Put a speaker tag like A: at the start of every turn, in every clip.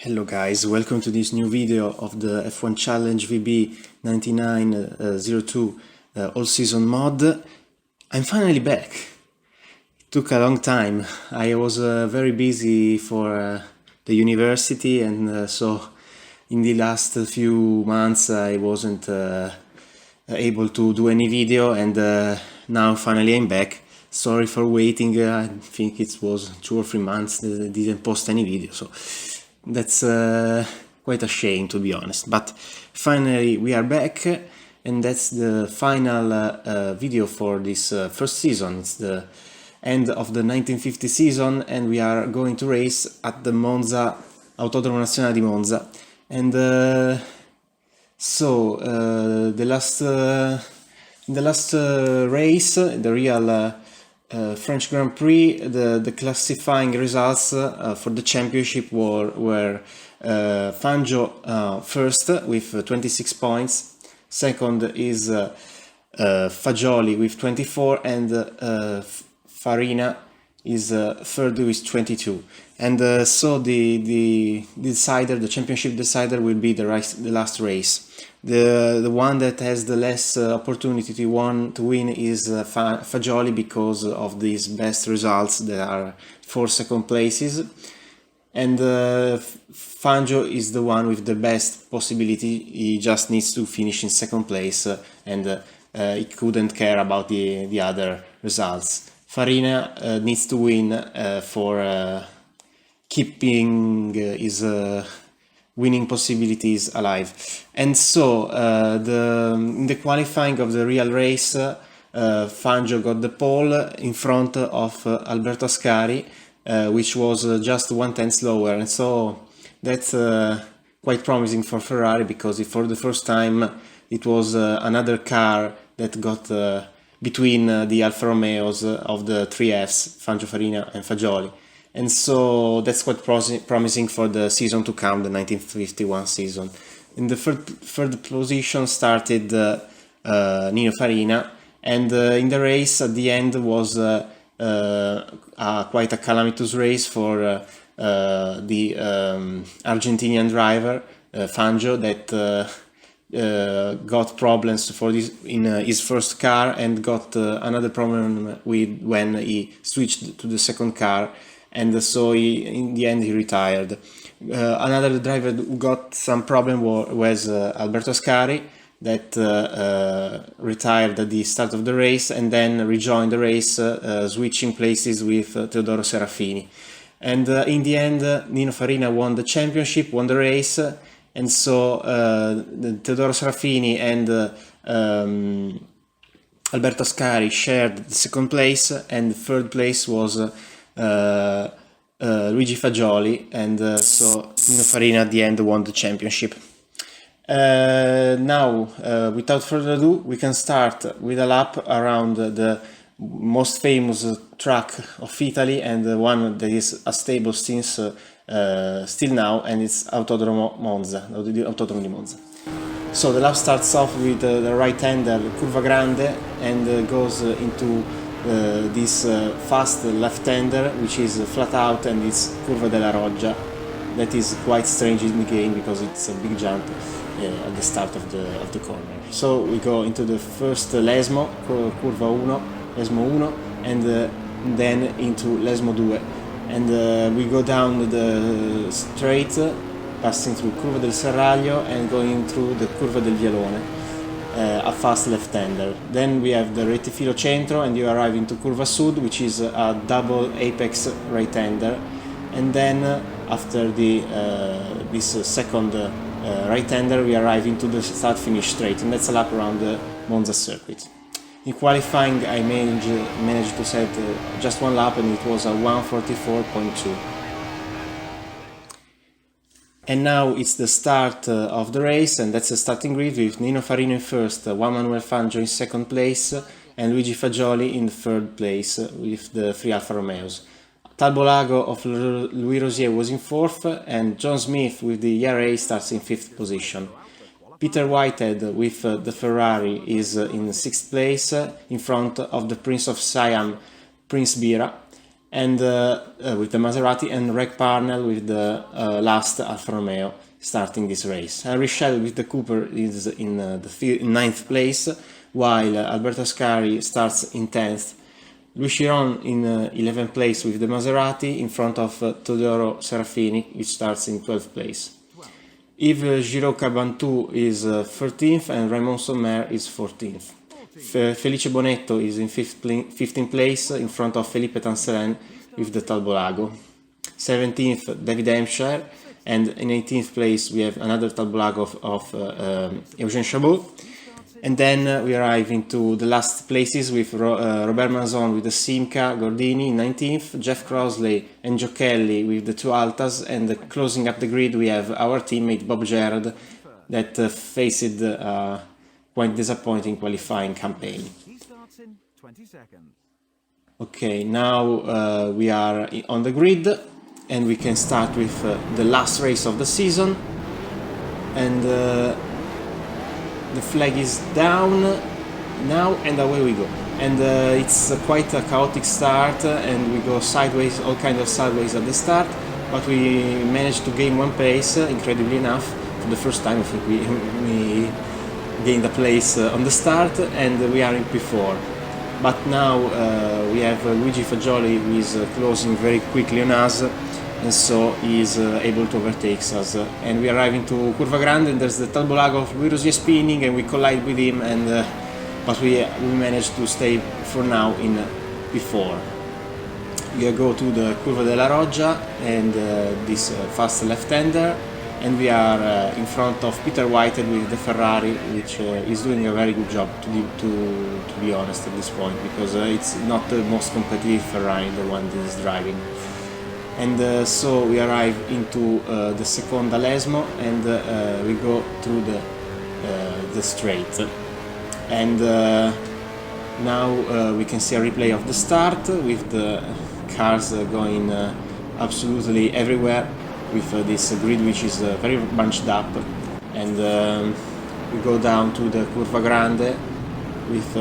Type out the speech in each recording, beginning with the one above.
A: Hello guys, welcome to this new video of the F1 Challenge VB 9902 all season mod. I'm finally back. It took a long time. I was very busy for the university, and so in the last few months I wasn't able to do any video, and now finally I'm back. Sorry for waiting. I think it was 2 or 3 months that I didn't post any video, so that's quite a shame, to be honest. But finally we are back, and that's the final video for this first season. It's the end of the 1950 season, and we are going to race at the Monza, Autodromo di Monza. And in the last race, the real French Grand Prix, the classifying results for the championship were Fangio first with 26 points, second is Fagioli with 24, and Farina is third with 22. And so the championship decider will be the last race. The one that has the less opportunity to win is Fagioli, because of these best results that are 4 second places, and Fangio is the one with the best possibility. He just needs to finish in second place, and he couldn't care about the other results. Farina needs to win for keeping his winning possibilities alive. And so in the qualifying of the real race, Fangio got the pole in front of Alberto Ascari, which was just 1/10 slower, and so that's quite promising for Ferrari, because for the first time it was another car that got between the Alfa Romeos of the 3Fs, Fangio, Farina and Fagioli. And so that's quite promising for the season to come, the 1951 season. In the third position started Nino Farina, and in the race at the end was quite a calamitous race for the Argentinian driver Fangio, that got problems in his first car, and got another problem when he switched to the second car, and so in the end he retired. Another driver who got some problem was Alberto Ascari, that retired at the start of the race and then rejoined the race, switching places with Teodoro Serafini. And in the end, Nino Farina won the championship, won the race, and so Teodoro Serafini and Alberto Ascari shared the second place, and the third place was Luigi Fagioli, and so Nino Farina at the end won the championship. Now, without further ado, we can start with a lap around the most famous track of Italy, and the one that is stable since still now, and it's Autodromo di Monza. So the lap starts off with the right-hander Curva Grande, and goes into this fast left-hander, which is flat out, and it's Curva della Roggia. That is quite strange in the game, because it's a big jump at the start of the corner. So we go into the first Lesmo, Curva 1, and then into Lesmo 2, and we go down the straight, passing through Curva del Serraglio and going through the Curva del Vialone, a fast left-hander. Then we have the Rettifilo Centro, and you arrive into Curva Sud, which is a double apex right-hander, and then after this second right-hander we arrive into the start-finish straight, and that's a lap around the Monza circuit. In qualifying I managed to set just one lap, and it was a 1:44.2. And now it's the start of the race, and that's the starting grid with Nino Farina in first, Juan Manuel Fangio in second place, and Luigi Fagioli in third place with the 3 Alfa Romeos. Talbo Lago of Louis Rosier was in fourth, and John Smith with the ERA starts in fifth position. Peter Whitehead with the Ferrari is in sixth place, in front of the Prince of Siam, Prince Bira. and with the Maserati, and Reg Parnell with the last Alfa Romeo starting this race. Henry Schell with the Cooper is in in 9th place, while Alberto Ascari starts in 10th. Louis Chiron in 11th place with the Maserati, in front of Teodoro Serafini, which starts in 12th place. Yves Giraud-Cabantou is 13th, and Raymond Sommer is 14th. Felice Bonetto is in 15th place, in front of Felipe Tanselen with the Talbot Lago. 17th, David Hampshire, and in 18th place we have another Talbot Lago of Eugène Chabot. And then we arrive into the last places with Robert Manzon with the Simca Gordini in 19th, Jeff Crosley and Joe Kelly with the two Altas, and closing up the grid we have our teammate Bob Gerard that faced quite disappointing qualifying campaign.
B: He starts in 20 seconds.
A: Okay, now we are on the grid and we can start with the last race of the season, and the flag is down now, and away we go. And it's quite a chaotic start, and we go sideways, all kinds of sideways at the start, but we managed to gain one place, incredibly enough. For the first time I think we gained a place on the start, and we are in P4. But now we have Luigi Fagioli, who is closing very quickly on us, and so he is able to overtake us. And we arrive into Curva Grande, and there's the Talbot Lago of Louis Rosier spinning, and we collide with him, and but we managed to stay for now in P4. We go to the Curva della Roggia and this fast left-hander, and we are in front of Peter Whitehead with the Ferrari, which is doing a very good job, to be honest at this point, because it's not the most competitive Ferrari, the one that is driving. And so we arrive into the Seconda Lesmo, and we go through the straight. And now we can see a replay of the start with the cars going absolutely everywhere, with this grid which is very bunched up. And we go down to the Curva Grande with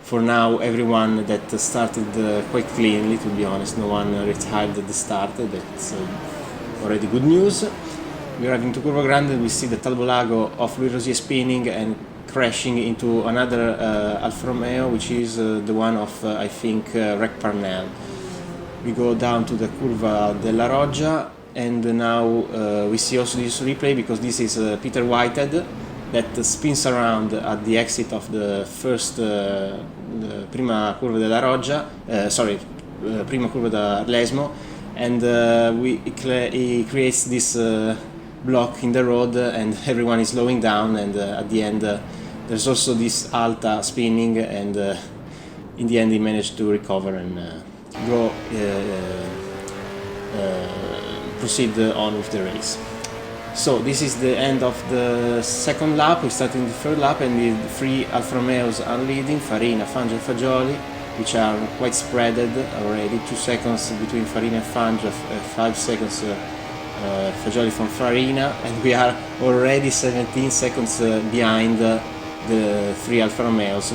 A: for now everyone that started quite cleanly, to be honest. No one retired at the start, that's already good news. We arrive into Curva Grande and we see the Talbot Lago of Louis Rosier spinning and crashing into another Alfa Romeo, which is the one of I think Reg Parnell. We go down to the Curva della Roggia, and now we see also this replay, because this is Peter Whitehead that spins around at the exit of the first prima curva della Roggia, prima curva da Lesmo, and he creates this block in the road, and everyone is slowing down, and at the end there's also this Alta spinning, and in the end he managed to recover and go proceed on with the race. So this is the end of the second lap. We start in the third lap, and the three Alfa Romeos are leading, Farina, Fangio and Fagioli, which are quite spreaded already. 2 seconds between Farina and Fangio, 5 seconds Fagioli from Farina, and we are already 17 seconds behind the three Alfa Romeos.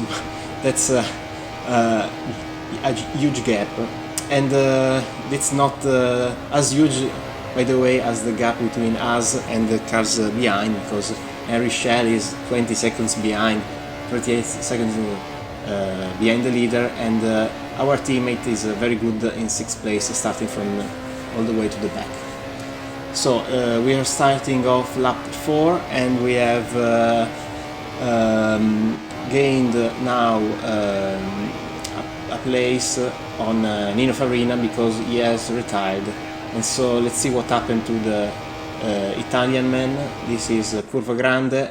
A: That's a huge gap, and it's not as huge, by the way, as the gap between us and the cars behind, because Henry Schell is 20 seconds behind, 38 seconds behind the leader, and our teammate is very good in 6th place, starting from all the way to the back. So we are starting off lap 4, and we have gained now a place on Nino Farina, because he has retired. And so let's see what happened to the Italian man. This is Curva Grande.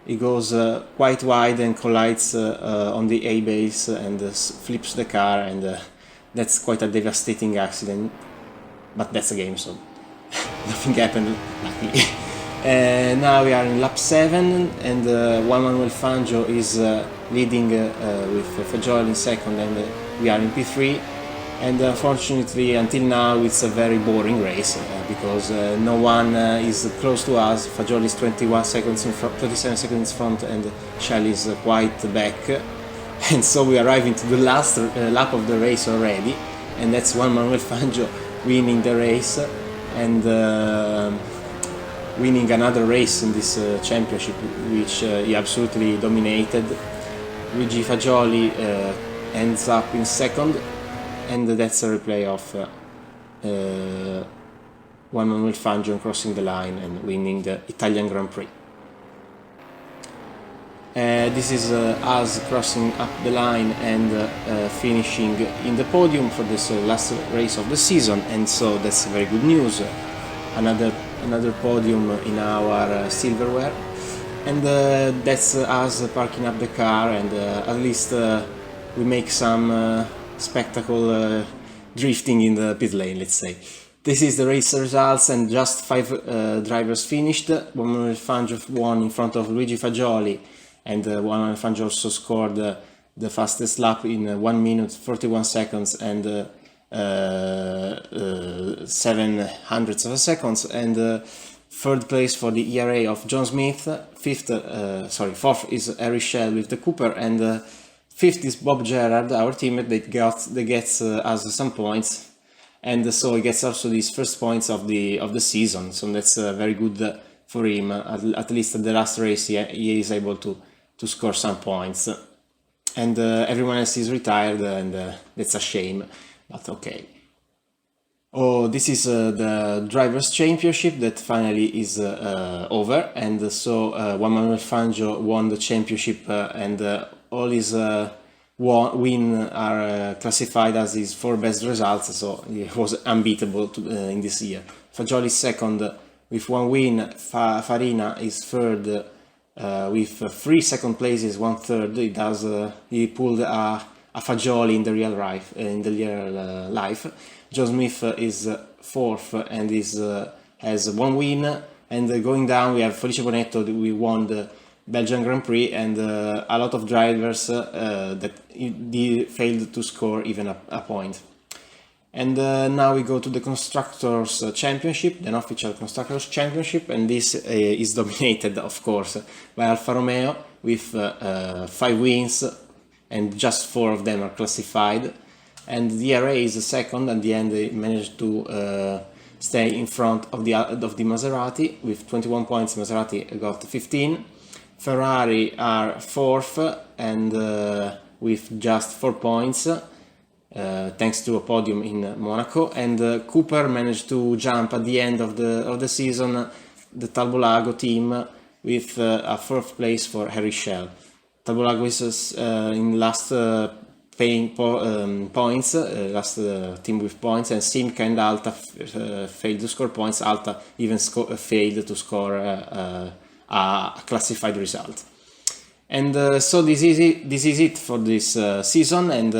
A: He goes quite wide and collides on the A base and flips the car, and that's quite a devastating accident. But that's a game, so nothing happened, luckily. Now we are in lap 7, and Juan Manuel Fangio is leading with Fagioli in second, and we are in P3. And unfortunately, until now, it's a very boring race because no one is close to us. Fagioli is 21 seconds in front, 27 seconds in front, and Schell is quite back. And so we arrive into the last lap of the race already, and that's Juan Manuel Fangio winning the race and winning another race in this championship, which he absolutely dominated. Luigi Fagioli ends up in second, and that's a replay of Juan Manuel Fangio crossing the line and winning the Italian Grand Prix. This is us crossing up the line and finishing in the podium for this last race of the season, and so that's very good news. Another podium in our silverware, and that's us parking up the car, and at least we make some spectacle drifting in the pit lane, let's say. This is the race results, and just 5 drivers finished. Juan Manuel Fangio won in front of Luigi Fagioli, and Juan Manuel Fangio also scored the fastest lap in 1 minute 41 seconds and 700 of seconds, and third place for the ERA of John Smith, fourth is R.07 with the Cooper, and fifth is Bob Gerrard, our teammate, that gets us some points, and so he gets also these first points of the season. So that's very good for him. At least at the last race, he is able to score some points, and everyone else is retired, and that's a shame. But okay. Oh, this is the Drivers' Championship that finally is over, and so Juan Manuel Fangio won the championship, and all his wins are classified as his 4 best results, so he was unbeatable in this year. Fagioli is second with 1 win, Farina is third with 3 second places, 1 third. He pulled a Fagioli in the real life. John Smith is fourth and has 1 win. And going down, we have Felice Bonetto. We won the Belgian Grand Prix, and a lot of drivers that failed to score even a point. And now we go to the Constructors' Championship, the unofficial Constructors' Championship, and this is dominated, of course, by Alfa Romeo with 5 wins, and just 4 of them are classified. And the ERA is second. At the end, they managed to stay in front of the Maserati with 21 points. Maserati got 15. Ferrari are fourth and with just 4 points, thanks to a podium in Monaco. And Cooper managed to jump at the end of the season, the Talbolago team, with a 4th place for Harry Schell. Talbolago is in last paying points, last team with points, and Simca and Alta failed to score points. Alta even failed to score a classified result. And so this is it for this season, and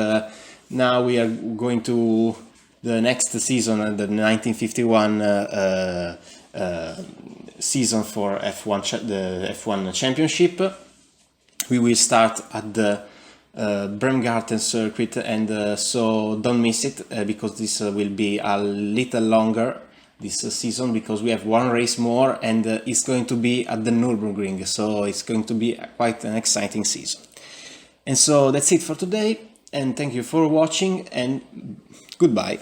A: now we are going to the next season, the 1951 season for F1, the F1 Championship. We will start at the Bremgarten circuit, and so don't miss it, because this will be a little longer this season, because we have 1 race more, and it's going to be at the Nürburgring, so it's going to be quite an exciting season. And so that's it for today, and thank you for watching, and goodbye.